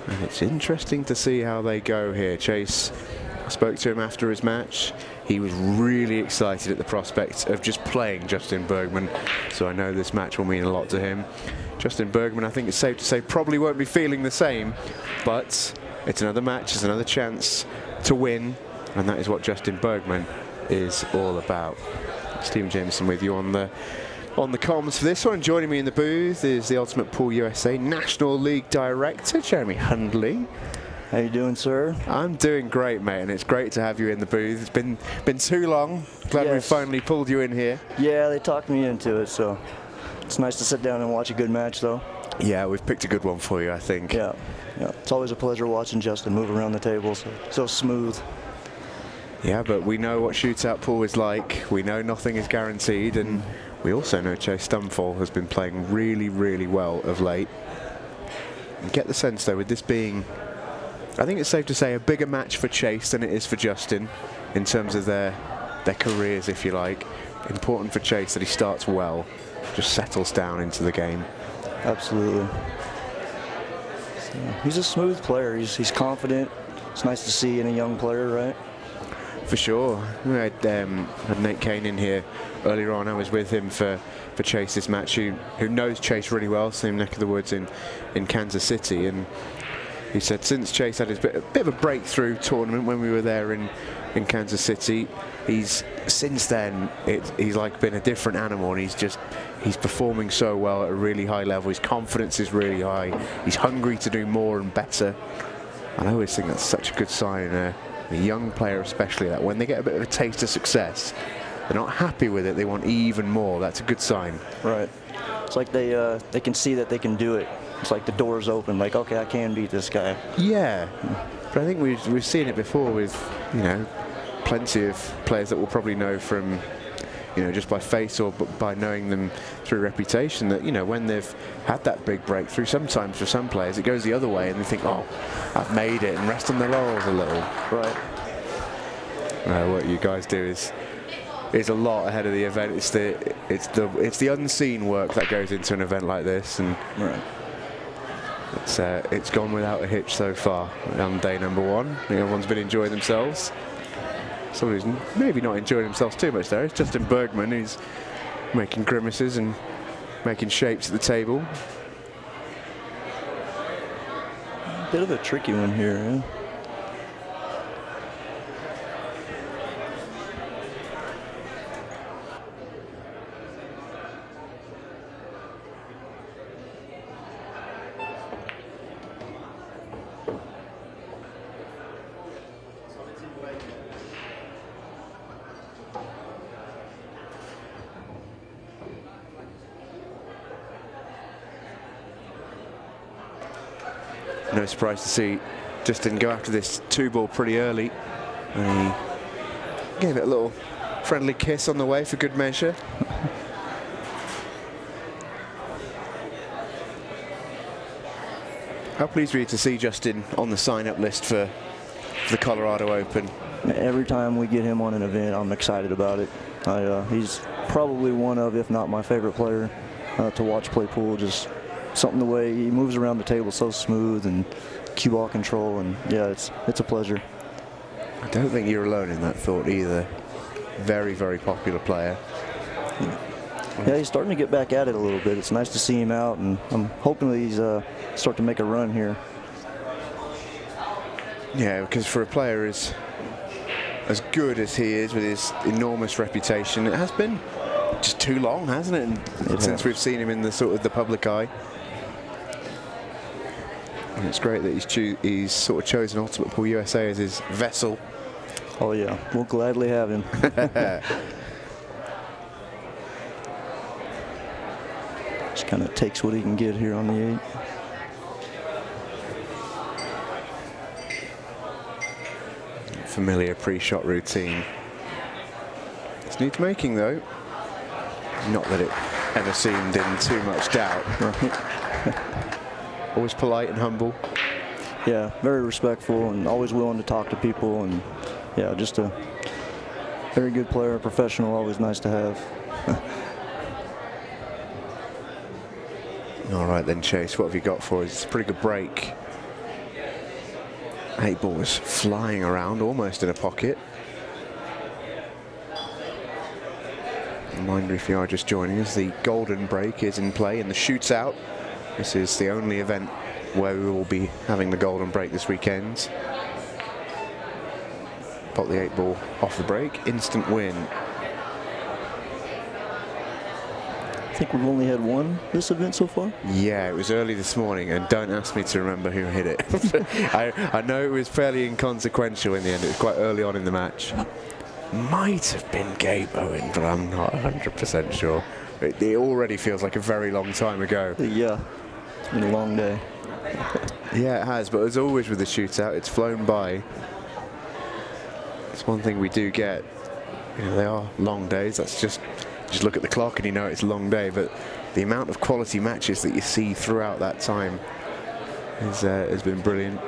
And it's interesting to see how they go here. Chase, I spoke to him after his match. He was really excited at the prospect of just playing Justin Bergman. So I know this match will mean a lot to him. Justin Bergman, I think it's safe to say, probably won't be feeling the same. But it's another match, it's another chance to win. And that is what Justin Bergman is all about. Stephen Jameson with you on the comms for this one. Joining me in the booth is the Ultimate Pool USA National League Director, Jeremy Hundley. How you doing, sir? I'm doing great, mate, and it's great to have you in the booth. It's been too long. Glad we finally pulled you in here. Yeah, they talked me into it, so it's nice to sit down and watch a good match, though. Yeah, we've picked a good one for you, I think. Yeah. It's always a pleasure watching Justin move around the table, so smooth. Yeah, but we know what shootout pool is like. We know nothing is guaranteed, and we also know Chase Stumfoll has been playing really, really well of late. And get the sense, though, with this being, I think it's safe to say, a bigger match for Chase than it is for Justin in terms of their careers, if you like. Important for Chase that he starts well, just settles down into the game. Absolutely. So, he's a smooth player. He's confident. It's nice to see in a young player, right? For sure. We had Nate Kane in here earlier on. I was with him for Chase's match, who knows Chase really well, same neck of the woods in Kansas City. And he said since Chase had his bit of a breakthrough tournament when we were there in Kansas City, since then he's like been a different animal, and he's performing so well at a really high level. His confidence is really high. He's hungry to do more and better. And I always think that's such a good sign in a young player, especially, that when they get a bit of a taste of success, they're not happy with it, they want even more. That's a good sign. Right. It's like they can see that they can do it. It's like the door's open, like, okay, I can beat this guy. Yeah, but I think we've seen it before with, plenty of players that we'll probably know from, just by face or by knowing them through reputation, that, when they've had that big breakthrough, sometimes for some players it goes the other way and they think, oh, I've made it, and rest on their laurels a little. Right. What you guys do is a lot ahead of the event. It's the unseen work that goes into an event like this, and right. It's gone without a hitch so far on day number one. I think everyone's been enjoying themselves. Someone who's maybe not enjoying themselves too much there is Justin Bergman, who's making grimaces and making shapes at the table. Bit of a tricky one here, eh? No surprise to see Justin go after this two ball pretty early. And he gave it a little friendly kiss on the way for good measure. How pleased were you to see Justin on the sign-up list for the Colorado Open? Every time we get him on an event, I'm excited about it. He's probably one of, if not my favorite player to watch play pool. Just something, the way he moves around the table so smooth, and cue ball control, and yeah, it's a pleasure. I don't think you're alone in that thought either. Very, very popular player. Yeah, he's starting to get back at it a little bit. It's nice to see him out, and I'm hoping that he's start to make a run here. Yeah, because for a player as good as he is, with his enormous reputation, it has been just too long, hasn't it? Since we've seen him in the sort of the public eye. And it's great that he's sort of chosen Ultimate Pool USA as his vessel. Oh yeah, we'll gladly have him. Just kind of takes what he can get here on the 8. Familiar pre-shot routine. It's needs making, though. Not that it ever seemed in too much doubt. Always polite and humble. Yeah, very respectful and always willing to talk to people, and yeah, just a very good player, professional, always nice to have. All right then, Chase, what have you got for us? It's a pretty good break. 8 ball was flying around almost in a pocket. Reminder, if you are just joining us, the golden break is in play in the shootout. This is the only event where we will be having the golden break this weekend. Pop the 8 ball off the break, instant win. I think we've only had one this event so far. Yeah, it was early this morning, and don't ask me to remember who hit it. I know it was fairly inconsequential in the end. It was quite early on in the match. Might have been Gabe Owen, but I'm not 100% sure. It already feels like a very long time ago. Yeah, it's been a long day. Yeah, it has, but as always with the shootout, it's flown by. It's one thing we do get. You know, they are long days. That's just look at the clock and you know it's a long day, but the amount of quality matches that you see throughout that time has been brilliant.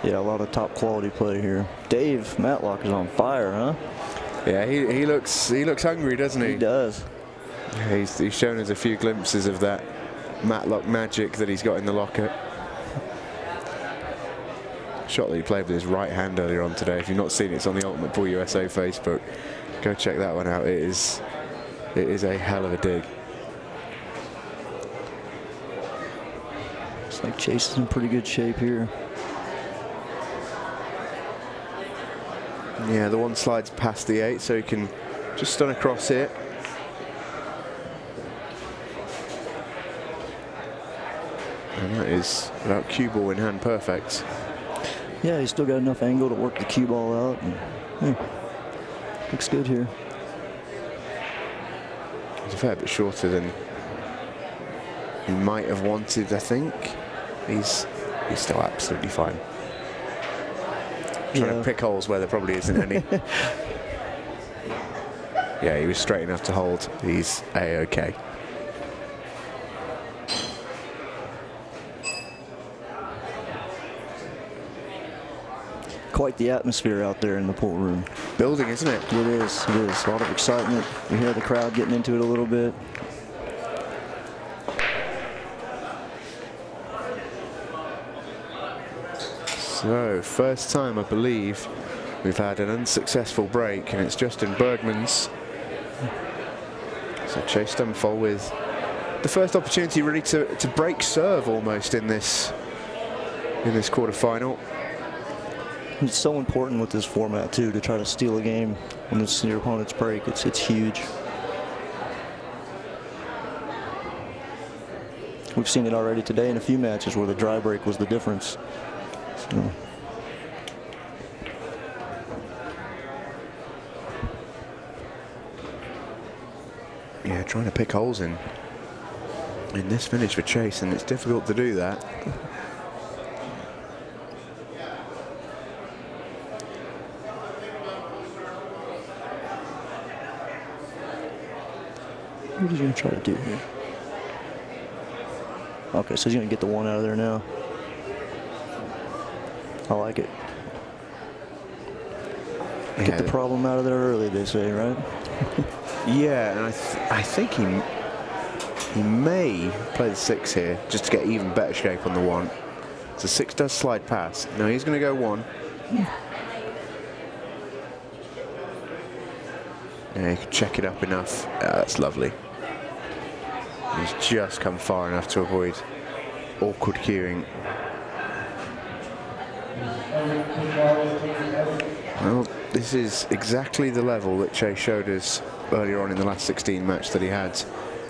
Yeah, a lot of top quality play here. Dave Matlock is on fire, huh? Yeah, he looks hungry, doesn't he? He does. Yeah, he's shown us a few glimpses of that Matlock magic that he's got in the locker. Shot that he played with his right hand earlier on today. If you've not seen it, it's on the Ultimate Pool USA Facebook. Go check that one out. It is a hell of a dig. Looks like Chase is in pretty good shape here. Yeah, the one slides past the 8, so he can just stun across it. And that is, without cue ball in hand, perfect. Yeah, he's still got enough angle to work the cue ball out. And, looks good here. He's a fair bit shorter than he might have wanted, I think. He's still absolutely fine. Trying to pick holes where there probably isn't any. Yeah, he was straight enough to hold. He's A-okay. Quite the atmosphere out there in the pool room. Building, isn't it? It is. It is. A lot of excitement. You hear the crowd getting into it a little bit. So, first time, I believe, we've had an unsuccessful break, and it's Justin Bergman's. So Chase Stumfoll with the first opportunity really to break serve almost in this quarterfinal. It's so important with this format too, to try to steal a game when it's your opponent's break. It's huge. We've seen it already today in a few matches where the dry break was the difference. So. Yeah, trying to pick holes in this finish for Chase, and it's difficult to do that. What is he going to try to do here? Okay, so he's going to get the one out of there now. I like it. Get the problem out of there early, they say, right? Yeah, and I think he may play the 6 here just to get even better shape on the 1. So 6 does slide past. No, he's going to go 1. Yeah, he can check it up enough. That's lovely. He's just come far enough to avoid awkward queuing. Well, this is exactly the level that Chase showed us earlier on in the last 16 match that he had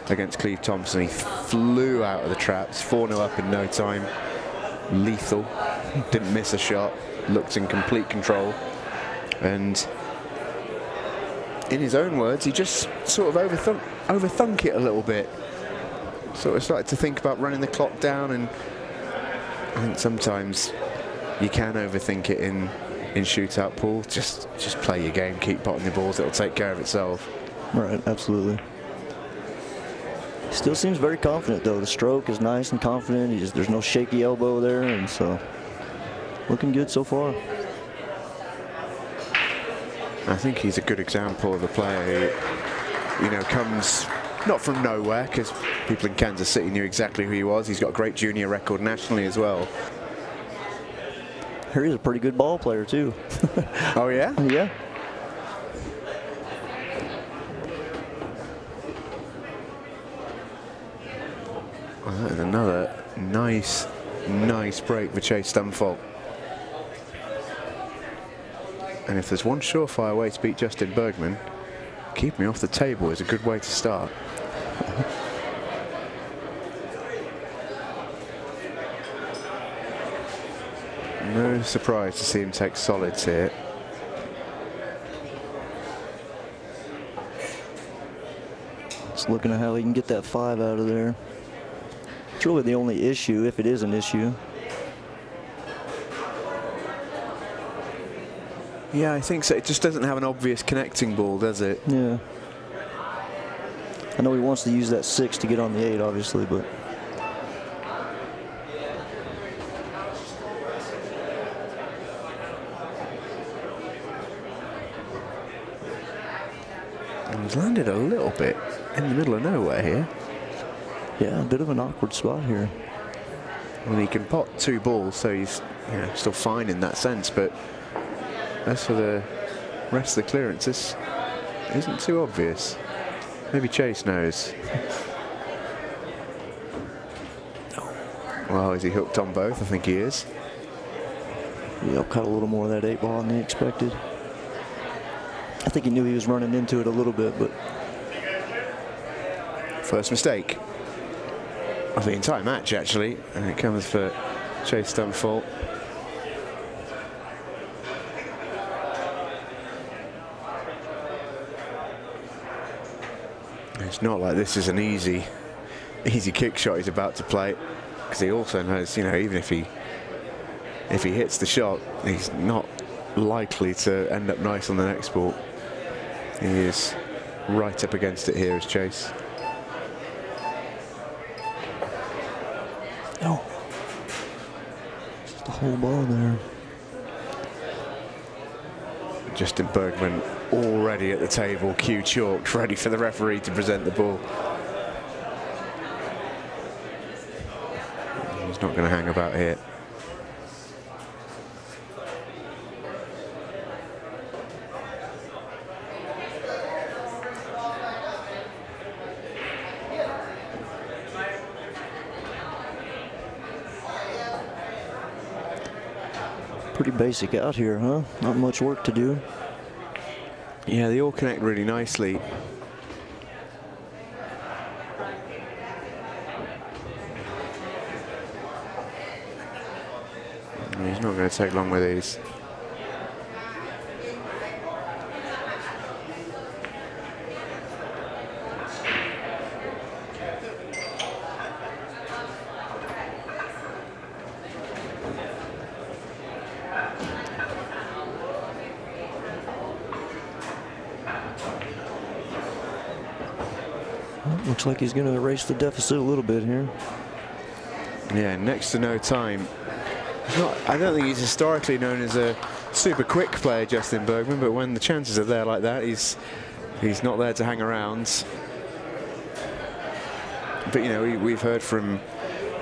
against Cleve Thompson. He flew out of the traps, 4-0 up in no time. Lethal, didn't miss a shot, looked in complete control. And in his own words, he just sort of overthunk it a little bit. Sort of started to think about running the clock down, and I think sometimes you can overthink it in shootout pool. Just play your game, keep potting the balls, it'll take care of itself. Right, absolutely. Still seems very confident though. The stroke is nice and confident. There's no shaky elbow there, and so looking good so far. I think he's a good example of a player who, you know, comes not from nowhere, because people in Kansas City knew exactly who he was. He's got a great junior record nationally as well. He's a pretty good ball player, too. Oh, yeah? Yeah. Well, that is another nice break for Chase Stumfoll. And if there's one surefire way to beat Justin Bergman, keep me off the table is a good way to start. No surprise to see him take solids here. Just looking at how he can get that 5 out of there. It's really the only issue, if it is an issue. Yeah, I think so. It just doesn't have an obvious connecting ball, does it? Yeah. I know he wants to use that 6 to get on the 8, obviously, but. And he's landed a little bit in the middle of nowhere here. Yeah, a bit of an awkward spot here. Well, he can pot 2 balls, so he's still fine in that sense, but as for the rest of the clearances, isn't too obvious. Maybe Chase knows. Well, is he hooked on both? I think he is. Yeah, caught a little more of that 8 ball than he expected. I think he knew he was running into it a little bit, but. First mistake of the entire match, actually, and it comes for Chase Stumfoll. It's not like this is an easy kick shot he's about to play, because he also knows, even if he hits the shot, he's not likely to end up nice on the next ball. He is right up against it here as Chase. No. Just the whole ball there. Justin Bergman already at the table, cue chalked, ready for the referee to present the ball. He's not going to hang about here. Pretty basic out here, huh? Not much work to do. Yeah, they all connect really nicely. He's not going to take long with these. Looks like he's going to erase the deficit a little bit here. Yeah, next to no time. I don't think he's historically known as a super quick player, Justin Bergman, but when the chances are there like that, he's not there to hang around. But we've heard from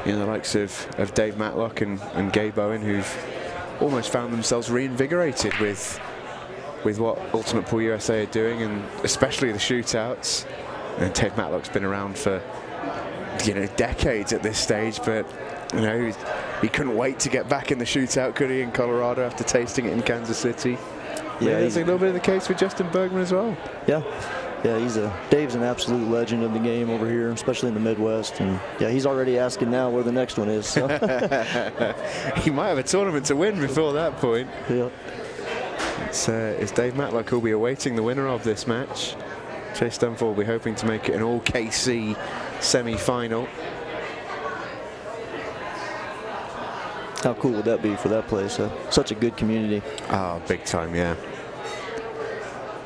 the likes of Dave Matlock and Gabe Owen, who've almost found themselves reinvigorated with what Ultimate Pool USA are doing, and especially the shootouts. And Dave Matlock's been around for decades at this stage, but he couldn't wait to get back in the shootout, could he, in Colorado after tasting it in Kansas City? Yeah, that's a little bit of the case with Justin Bergman as well. Yeah, Dave's an absolute legend of the game over here, especially in the Midwest, and yeah, he's already asking now where the next one is. So. He might have a tournament to win before that point. Yeah. It's Dave Matlock who'll be awaiting the winner of this match. Chase Stumfoll will be hoping to make it an all-KC semi-final. How cool would that be for that place? Such a good community. Oh, big time, yeah.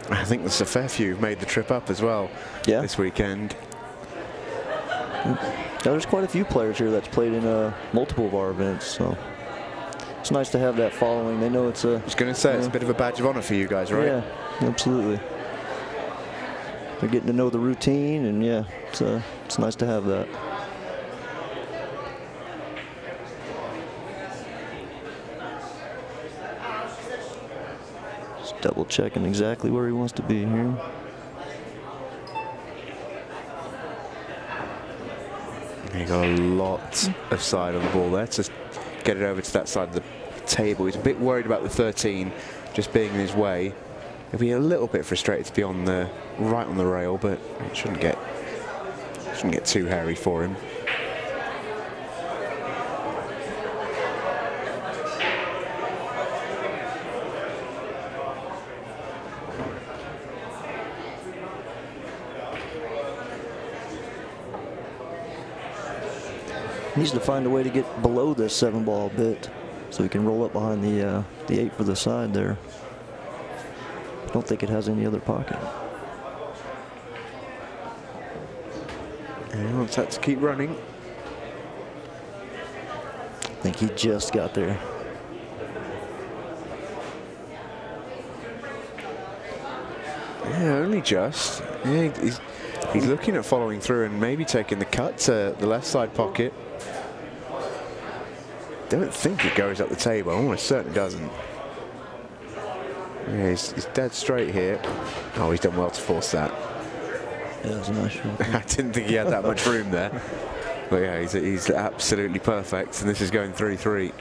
I think there's a fair few who've made the trip up as well this weekend. Yeah, there's quite a few players here that's played in multiple of our events, so it's nice to have that following. They know it's a... I was going to say, it's a bit of a badge of honor for you guys, right? Yeah, absolutely. They're getting to know the routine, and yeah, it's nice to have that. Double checking exactly where he wants to be here. He got a lot of side on the ball there to get it over to that side of the table. He's a bit worried about the 13 just being in his way. He'll be a little bit frustrated to be on the right on the rail, but it shouldn't get too hairy for him. Needs to find a way to get below this 7-ball a bit so he can roll up behind the 8 for the side there. I don't think it has any other pocket. And he wants that to keep running. I think he just got there. Yeah, only just. Yeah, he's looking at following through and maybe taking the cut to the left side pocket. Don't think it goes up the table. Almost certainly doesn't. Yeah, he's dead straight here. Oh, he's done well to force that. Yeah, that's a nice shot. I didn't think he had that much room there. But yeah, he's absolutely perfect. And this is going 3-3.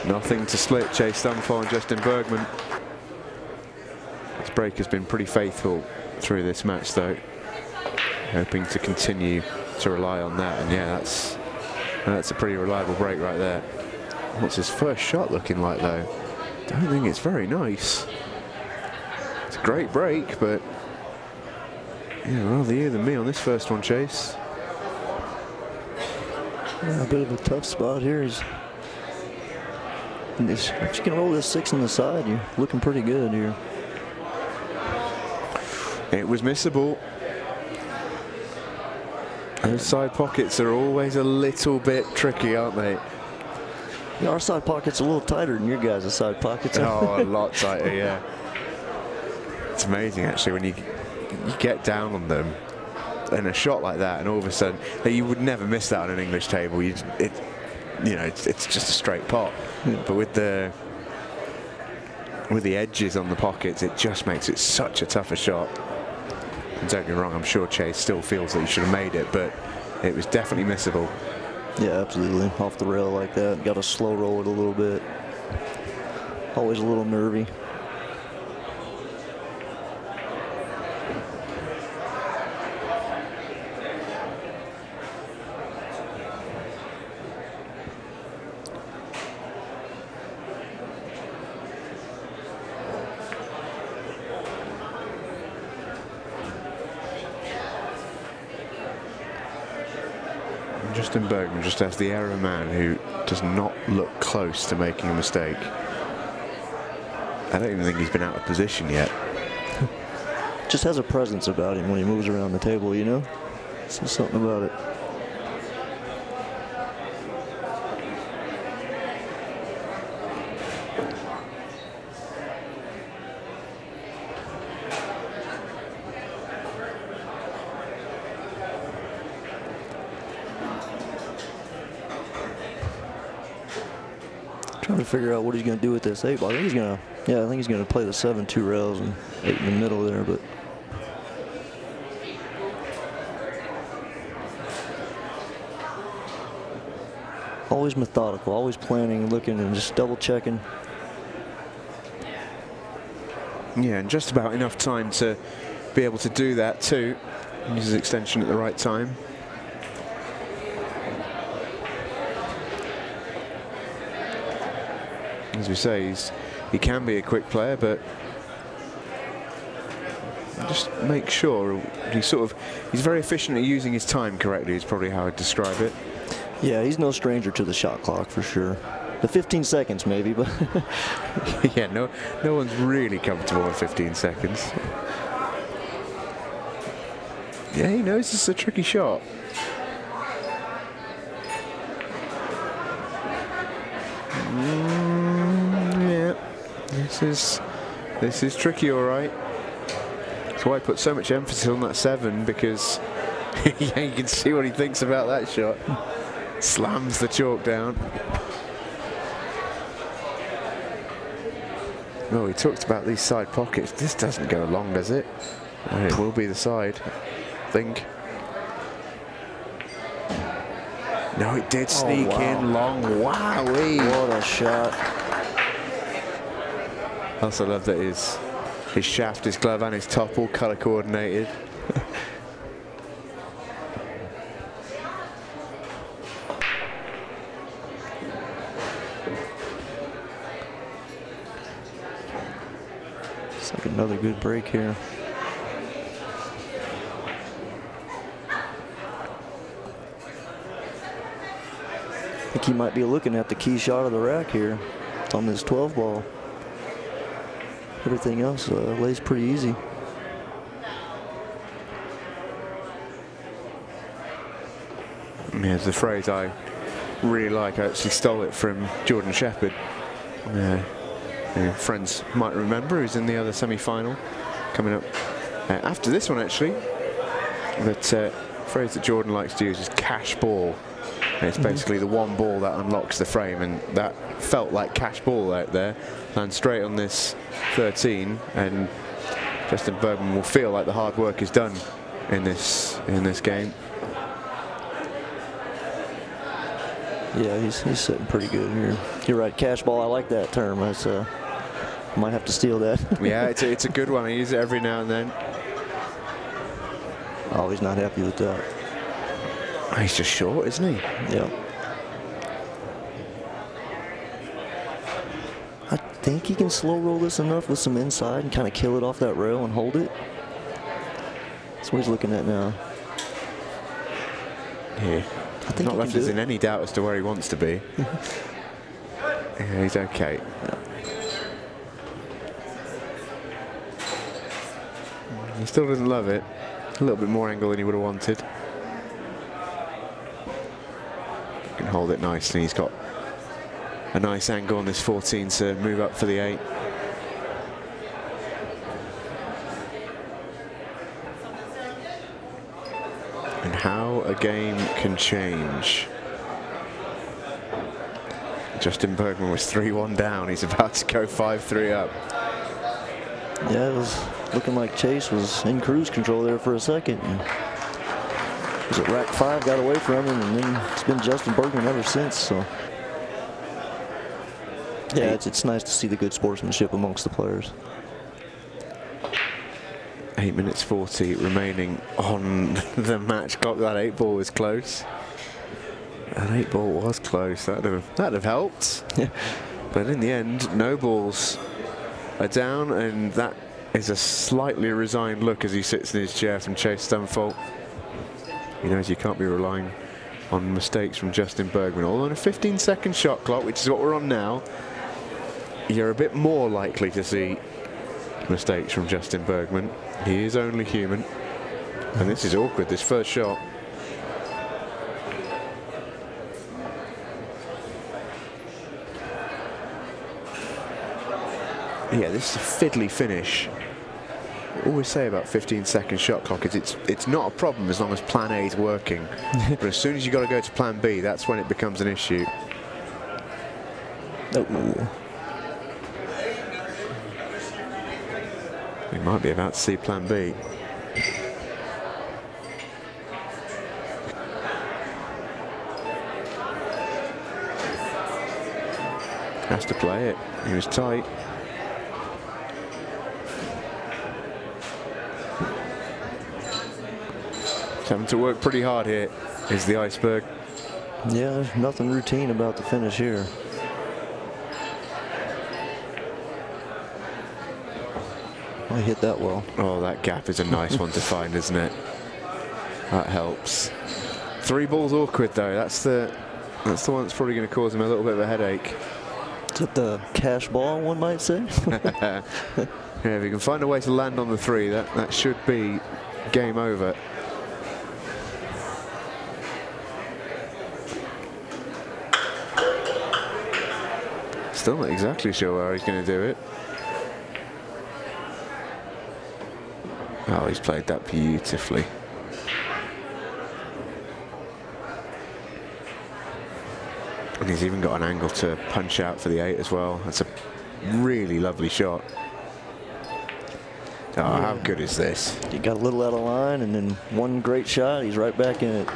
Nothing to split Chase Stumfoll and Justin Bergman. This break has been pretty faithful through this match, though. Hoping to continue to rely on that. And yeah, that's a pretty reliable break right there. What's his first shot looking like, though? Don't think it's very nice. It's a great break, but yeah, rather you than me on this first one, Chase. Yeah, a bit of a tough spot here. If you can roll this 6 on the side, you're looking pretty good here. It was missable. Those side pockets are always a little bit tricky, aren't they? Yeah, our side pocket's a little tighter than your guys' side pockets. Oh, a lot tighter, yeah. It's amazing, actually, when you get down on them in a shot like that, and all of a sudden, you would never miss that on an English table. You know, it's just a straight pot. Yeah. But with the edges on the pockets, it just makes it such a tougher shot. And don't get me wrong, I'm sure Chase still feels that he should have made it, but it was definitely missable. Yeah, absolutely. Off the rail like that. Got to slow roll it a little bit. Always a little nervy. Justin Bergman just has the air of a man who does not look close to making a mistake. I don't even think he's been out of position yet. Just has a presence about him when he moves around the table, you know? There's something about it. Trying to figure out what he's going to do with this 8 ball. I think he's going to play the 7-2 rails and 8 in the middle there, but always methodical, always planning, looking, and just double checking. Yeah, and just about enough time to be able to do that too. Use his extension at the right time. As we say, he can be a quick player, but just make sure he's very efficient at using his time correctly is probably how I'd describe it. Yeah, he's no stranger to the shot clock for sure. The 15 seconds maybe, but yeah, no one's really comfortable with 15 seconds. Yeah, he knows this is a tricky shot. This is tricky, all right. That's why I put so much emphasis on that 7, because yeah, you can see what he thinks about that shot. Slams the chalk down. Oh, we talked about these side pockets. This doesn't go long, does it? Oh, it will be the side, I think. No, it did sneak in long. Wowee! What a shot. I also love that his shaft, his glove, and his top all colour coordinated. It's like another good break here. I think he might be looking at the key shot of the rack here. It's on this 12 ball. Everything else lays pretty easy. Yeah, it's a phrase I really like. I actually stole it from Jordan Shepherd. Friends might remember, who's in the other semi-final coming up after this one, actually. But phrase that Jordan likes to use is cash ball. And it's basically the one ball that unlocks the frame, and that felt like cash ball out there. Lands straight on this 13, and Justin Bergman will feel like the hard work is done in this game. Yeah, he's sitting pretty good here. You're right, cash ball. I like that term. That's might have to steal that. Yeah, it's a good one. I use it every now and then. Oh, he's not happy with that. Oh, he's just short, isn't he? Yeah. I think he can slow roll this enough with some inside and kind of kill it off that rail and hold it. That's what he's looking at now. Yeah. I think not left us in any doubt as to where he wants to be. Yeah, he's okay. Yeah. He still doesn't love it. A little bit more angle than he would have wanted. Can hold it nicely. He's got a nice angle on this 14 to move up for the 8. And how a game can change. Justin Bergman was 3-1 down. He's about to go 5-3 up. Yeah, it was looking like Chase was in cruise control there for a second. And was it rack 5 got away from him, and then it's been Justin Bergman ever since. So yeah, it's nice to see the good sportsmanship amongst the players. 8 minutes 40 remaining on the match clock. That 8 ball was close. That 8 ball was close. That'd have helped. Yeah. But in the end, no balls are down, and that is a slightly resigned look as he sits in his chair from Chase Stumfoll. He knows you can't be relying on mistakes from Justin Bergman. Although on a 15-second shot clock, which is what we're on now, you're a bit more likely to see mistakes from Justin Bergman. He is only human. And this is awkward, this first shot. Yeah, this is a fiddly finish. I always say about 15-second shot clock is it's not a problem as long as plan A is working. But as soon as you got to go to plan B, that's when it becomes an issue. Oh. We might be about to see plan B. Has to play it. He was tight. He's having to work pretty hard here, is the iceberg. Yeah, there's nothing routine about the finish here. I hit that well. Oh, that gap is a nice one to find, isn't it? That helps. 3 balls awkward though. That's the one that's probably going to cause him a little bit of a headache. Is it the cash ball, one might say? Yeah, if he can find a way to land on the 3, that should be game over. Still not exactly sure where he's going to do it. Oh, he's played that beautifully. And he's even got an angle to punch out for the 8 as well. That's a really lovely shot. Oh, how good is this? He got a little out of line, and then one great shot, he's right back in it.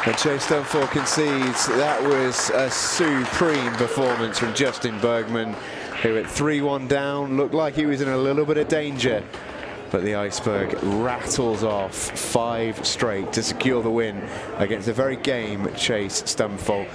And Chase Stumfoll concedes. That was a supreme performance from Justin Bergman, who at 3-1 down looked like he was in a little bit of danger. But the Iceberg rattles off 5 straight to secure the win against a very game Chase Stumfoll.